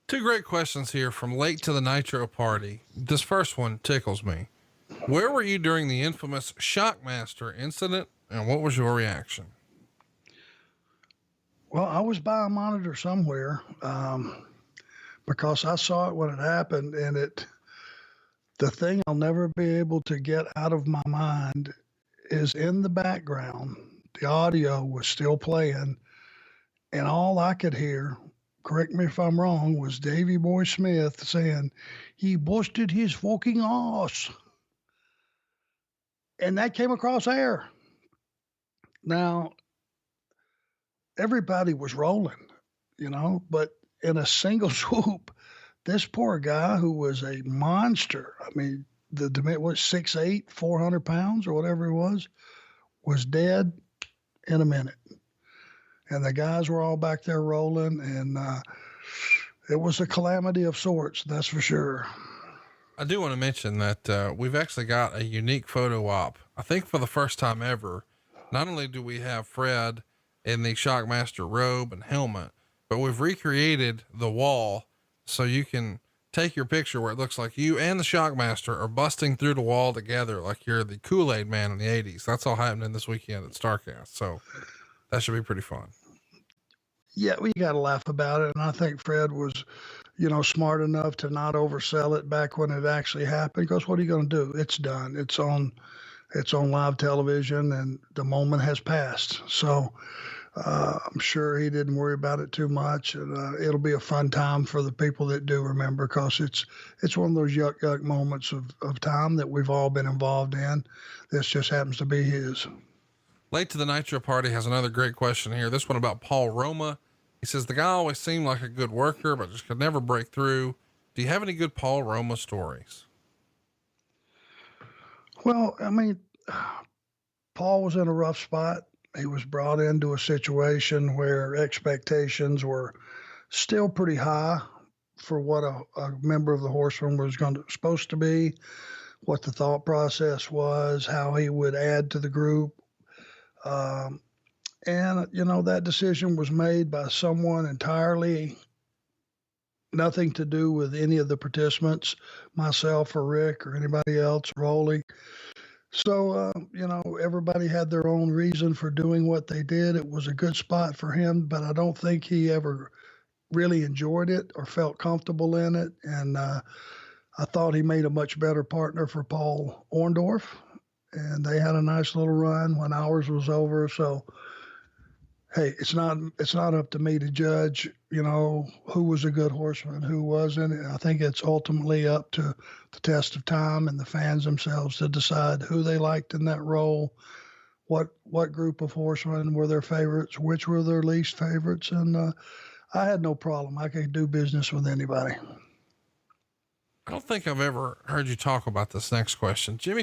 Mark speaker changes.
Speaker 1: Two great questions here from Late to the Nitro Party. This first one tickles me. Where were you during the infamous Shockmaster incident, and what was your reaction?
Speaker 2: Well, I was by a monitor somewhere because I saw it when it happened, and the thing I'll never be able to get out of my mind is in the background, the audio was still playing, and all I could hear, correct me if I'm wrong, was Davy Boy Smith saying, "He busted his fucking ass." And that came across air. Now, everybody was rolling, but in a single swoop, this poor guy who was a monster, I mean, the was 6'8", 400 pounds or whatever he was dead in a minute. And the guys were all back there rolling, and it was a calamity of sorts, that's for sure.
Speaker 1: I do want to mention that we've actually got a unique photo op. I think for the first time ever, not only do we have Fred in the Shockmaster robe and helmet, but we've recreated the wall so you can take your picture where it looks like you and the Shockmaster are busting through the wall together like you're the Kool-Aid man in the 80s. That's all happening this weekend at StarCast. So that should be pretty fun.
Speaker 2: Yeah, we got to laugh about it. And I think Fred was, smart enough to not oversell it back when it actually happened. Because what are you going to do? It's done. It's on live television, and the moment has passed. So I'm sure he didn't worry about it too much. And it'll be a fun time for the people that do remember, because it's one of those yuck moments of time that we've all been involved in. This just happens to be his.
Speaker 1: Late to the Nitro Party has another great question here. This one about Paul Roma. He says, the guy always seemed like a good worker, but just could never break through. Do you have any good Paul Roma stories?
Speaker 2: Well, I mean, Paul was in a rough spot. He was brought into a situation where expectations were still pretty high for what a member of the Horsemen was supposed to be, what the thought process was, how he would add to the group. And that decision was made by someone entirely nothing to do with any of the participants, myself or Rick or anybody else, Rolly. So, everybody had their own reason for doing what they did. It was a good spot for him, but I don't think he ever really enjoyed it or felt comfortable in it. And I thought he made a much better partner for Paul Orndorff, and they had a nice little run when ours was over. So, hey, it's not up to me to judge, who was a good horseman, who wasn't. I think it's ultimately up to the test of time and the fans themselves to decide who they liked in that role, what group of horsemen were their favorites, which were their least favorites. And I had no problem. I could do business with anybody.
Speaker 1: I don't think I've ever heard you talk about this next question. Jimmy